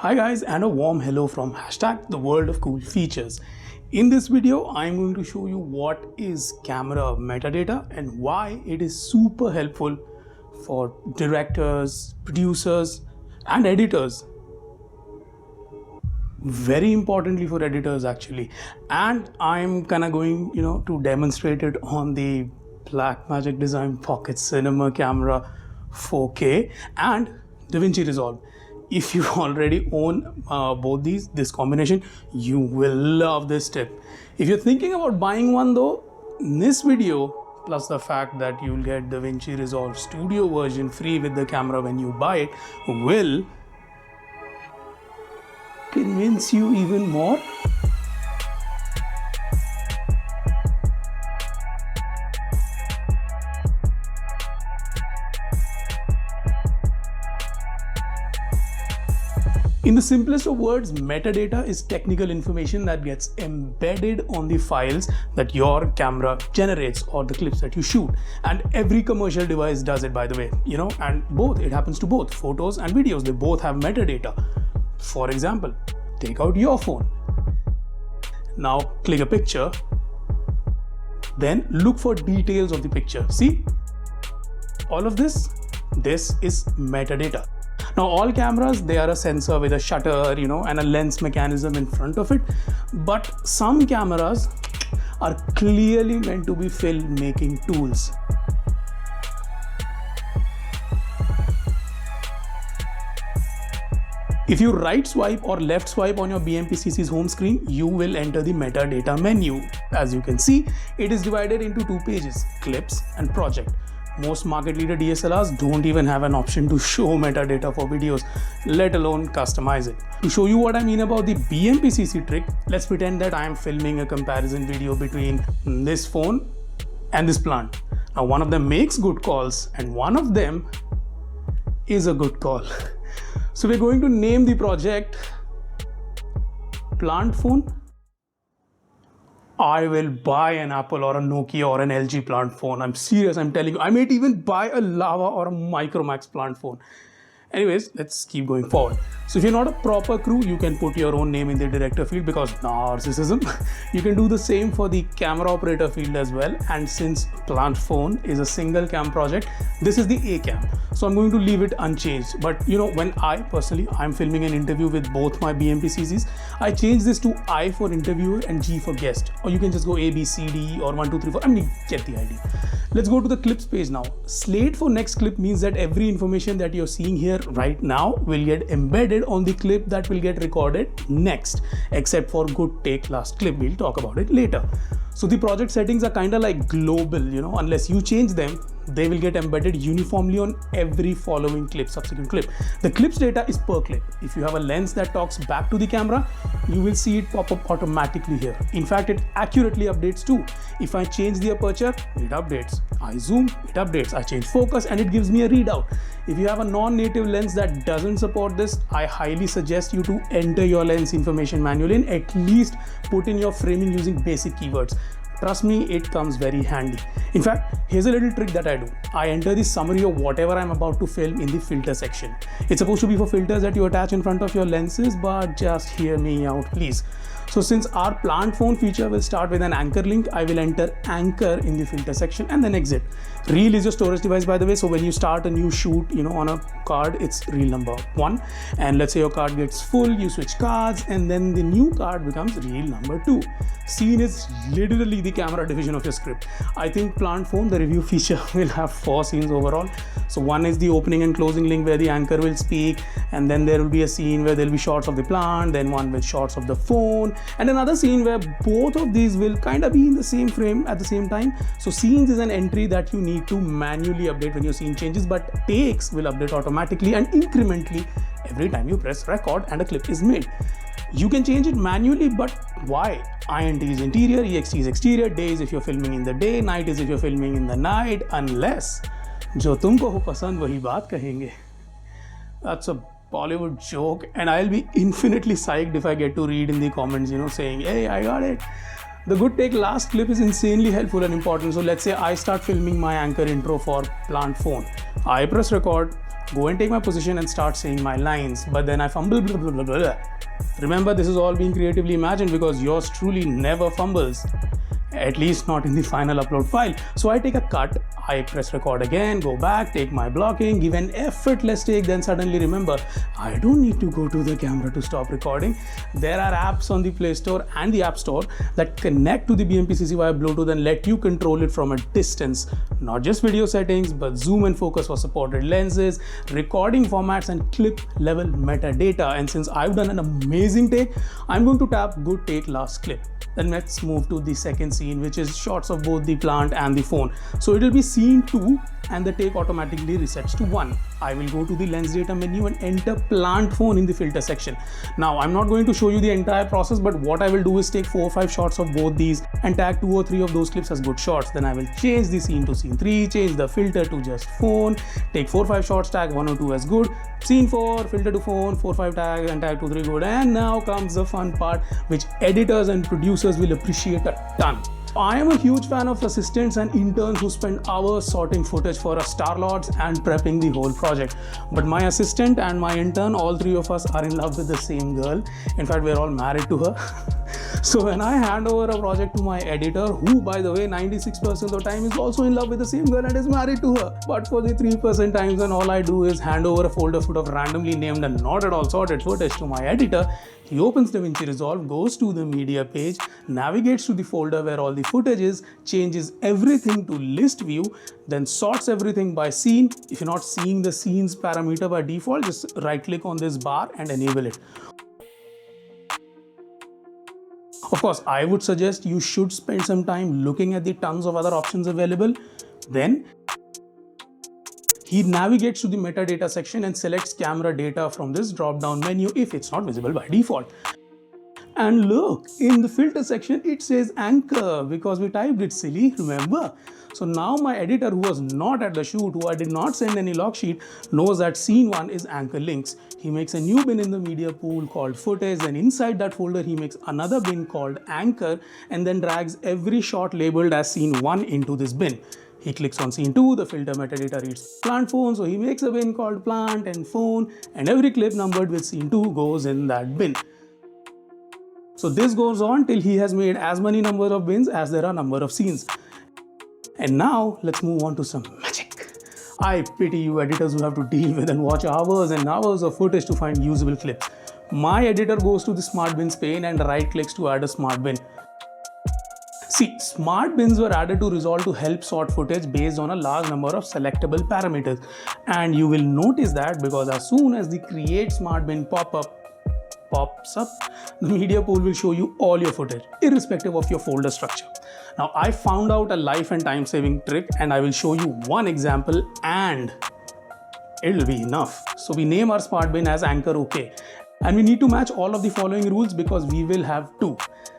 Hi guys, and a warm hello from hashtag the world of cool features. In this video, I'm going to show you what is camera metadata and why it is super helpful for directors, producers, and editors. Very importantly for editors actually. And I'm kinda going, to demonstrate it on the Blackmagic Design Pocket Cinema camera 4K and DaVinci Resolve. If you already own both this combination, you will love this tip. If you're thinking about buying one though, this video plus the fact that you'll get DaVinci Resolve Studio version free with the camera when you buy it will convince you even more. In the simplest of words, metadata is technical information that gets embedded on the files that your camera generates or the clips that you shoot. And every commercial device does it, by the way, and it happens to both photos and videos. They both have metadata. For example, take out your phone. Now click a picture. Then look for details of the picture. See? All of this is metadata. Now all cameras, they are a sensor with a shutter, and a lens mechanism in front of it. But some cameras are clearly meant to be filmmaking tools. If you right swipe or left swipe on your BMP-CC's home screen, you will enter the metadata menu. As you can see, it is divided into two pages, clips and project. Most market leader DSLRs don't even have an option to show metadata for videos, let alone customize it. To show you what I mean about the BMP-CC trick, let's pretend that I am filming a comparison video between this phone and this plant. Now one of them makes good calls and one of them is a good call. So we're going to name the project Plant Phone. I will buy an Apple or a Nokia or an LG plant phone. I'm serious, I'm telling you. I might even buy a Lava or a Micromax plant phone. Anyways, let's keep going forward. So if you're not a proper crew, you can put your own name in the director field because narcissism. You can do the same for the camera operator field as well. And since Plant Phone is a single cam project, this is the A cam. So I'm going to leave it unchanged. But when I'm filming an interview with both my BMP-CCs, I change this to I for interviewer and G for guest. Or you can just go A, B, C, D or 1, 2, 3, 4. I mean, you get the idea. Let's go to the clips page now. Slate for next clip means that every information that you're seeing here right now will get embedded on the clip that will get recorded next, except for good take last clip. We'll talk about it later. So the project settings are kind of like global, unless you change them, they will get embedded uniformly on every following clip, subsequent clip. The clips data is per clip. If you have a lens that talks back to the camera, you will see it pop up automatically here. In fact, it accurately updates too. If I change the aperture, it updates. I zoom, it updates. I change focus and it gives me a readout. If you have a non-native lens that doesn't support this, I highly suggest you to enter your lens information manually and at least put in your framing using basic keywords. Trust me, it comes very handy. In fact, here's a little trick that I do. I enter the summary of whatever I'm about to film in the filter section. It's supposed to be for filters that you attach in front of your lenses, but just hear me out, please. So since our Plant Phone feature will start with an anchor link, I will enter anchor in the filter section and then exit. Reel is your storage device, by the way. So when you start a new shoot, on a card, it's reel number 1. And let's say your card gets full, you switch cards and then the new card becomes reel number 2. Scene is literally the camera division of your script. I think Plant Phone, the review feature, will have 4 scenes overall. So one is the opening and closing link where the anchor will speak, and then there will be a scene where there will be shots of the plant, then one with shots of the phone, and another scene where both of these will kind of be in the same frame at the same time. So scenes is an entry that you need to manually update when your scene changes, but takes will update automatically and incrementally every time you press record and a clip is made. You can change it manually, but why? INT is interior, EXT is exterior, day is if you're filming in the day, night is if you're filming in the night, unless जो तुमको हो पसंद वही बात कहेंगे. That's a Bollywood joke, and I'll be infinitely psyched if I get to read in the comments, saying, hey, I got it. The good take last clip is insanely helpful and important. So let's say I start filming my anchor intro for Plant Phone. I press record, go and take my position and start saying my lines, but then I fumble, blah, blah, blah, blah, blah. Remember, this is all being creatively imagined because yours truly never fumbles. At least not in the final upload file. So I take a cut, I press record again, go back, take my blocking, give an effortless take, then suddenly remember, I don't need to go to the camera to stop recording. There are apps on the Play Store and the App Store that connect to the BMP-CC via Bluetooth and let you control it from a distance. Not just video settings, but zoom and focus for supported lenses, recording formats and clip level metadata. And since I've done an amazing take, I'm going to tap good take last clip. Then let's move to the second scene, which is shots of both the plant and the phone. So it will be scene 2 and the take automatically resets to 1. I will go to the lens data menu and enter plant phone in the filter section. Now I'm not going to show you the entire process, but what I will do is take 4 or 5 shots of both these and tag 2 or 3 of those clips as good shots. Then I will change the scene to scene 3, change the filter to just phone, take 4 or 5 shots, tag 1 or 2 as good, scene 4, filter to phone, 4 or 5 tag and tag 2 3 good. And now comes the fun part, which editors and producers will appreciate a ton. I am a huge fan of assistants and interns who spend hours sorting footage for us Star-Lords and prepping the whole project. But my assistant and my intern, all 3 of us are in love with the same girl. In fact, we're all married to her. So when I hand over a project to my editor, who by the way 96% of the time is also in love with the same girl and is married to her, but for the 3% times when all I do is hand over a folder full of randomly named and not at all sorted footage to my editor, he opens DaVinci Resolve, goes to the media page, navigates to the folder where all the footage is, changes everything to list view, then sorts everything by scene. If you're not seeing the scenes parameter by default, just right click on this bar and enable it. Of course, I would suggest you should spend some time looking at the tons of other options available. Then he navigates to the metadata section and selects camera data from this drop-down menu if it's not visible by default. And look, in the filter section, it says anchor because we typed it silly, remember? So now my editor, who was not at the shoot, who I did not send any log sheet, knows that scene 1 is anchor links. He makes a new bin in the media pool called footage, and inside that folder he makes another bin called anchor and then drags every shot labeled as scene 1 into this bin. He clicks on scene 2, the filter metadata reads plant phone, so he makes a bin called plant and phone, and every clip numbered with scene 2 goes in that bin. So this goes on till he has made as many number of bins as there are number of scenes. And now let's move on to some magic. I pity you editors who have to deal with and watch hours and hours of footage to find usable clips. My editor goes to the smart bins pane and right clicks to add a smart bin. See, smart bins were added to Resolve to help sort footage based on a large number of selectable parameters. And you will notice that because as soon as the create smart bin pops up, the media pool will show you all your footage, irrespective of your folder structure. Now, I found out a life and time saving trick and I will show you one example and it'll be enough. So we name our smart bin as anchor OK. And we need to match all of the following rules because we will have 2.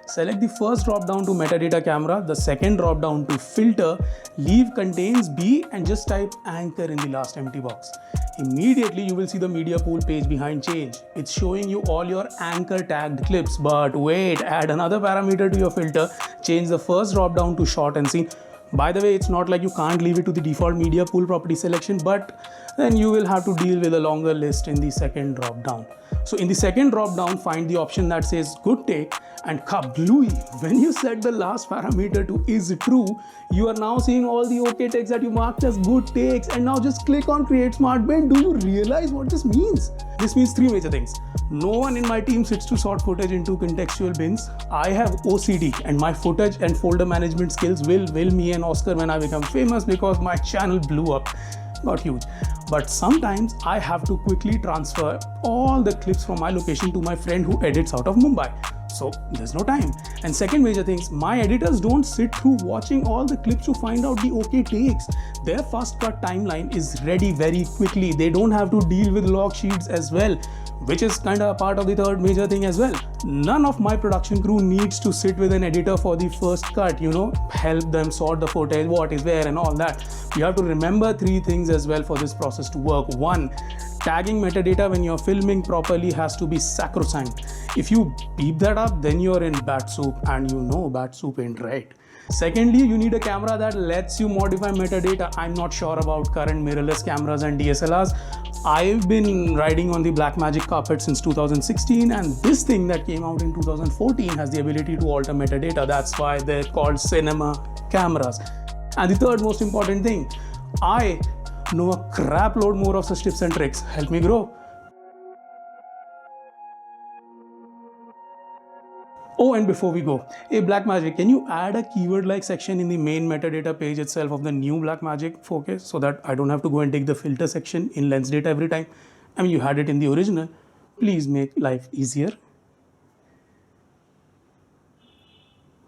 Select the first drop down to metadata camera, the second drop down to filter, leave contains B and just type anchor in the last empty box. Immediately you will see the media pool page behind change. It's showing you all your anchor tagged clips, but wait, add another parameter to your filter, change the first drop down to shot and scene. By the way, it's not like you can't leave it to the default media pool property selection, but then you will have to deal with a longer list in the second drop down. So in the second drop down, find the option that says good take and kablooey. When you set the last parameter to is true, you are now seeing all the OK takes that you marked as good takes, and now just click on create smart bin. Do you realize what this means? This means 3 major things. No one in my team sits to sort footage into contextual bins. I have OCD and my footage and folder management skills will win me an Oscar when I become famous because my channel blew up. Got huge. But sometimes I have to quickly transfer all the clips from my location to my friend who edits out of Mumbai. So there's no time. And second major things, my editors don't sit through watching all the clips to find out the OK takes. Their fast cut timeline is ready very quickly. They don't have to deal with log sheets as well, which is kind of a part of the third major thing as well. None of my production crew needs to sit with an editor for the first cut, help them sort the footage, what is where and all that. You have to remember 3 things as well for this process to work. 1, tagging metadata when you're filming properly has to be sacrosanct. If you beep that up, then you're in bat soup, and bat soup ain't right. Secondly, you need a camera that lets you modify metadata. I'm not sure about current mirrorless cameras and DSLRs. I've been riding on the Blackmagic carpet since 2016, and this thing that came out in 2014 has the ability to alter metadata. That's why they're called cinema cameras. And the third most important thing, I know a crap load more of such tips and tricks. Help me grow. Oh, and before we go, hey Blackmagic, can you add a keyword-like section in the main metadata page itself of the new Blackmagic 4K so that I don't have to go and dig the filter section in lens data every time? I mean, you had it in the original. Please make life easier.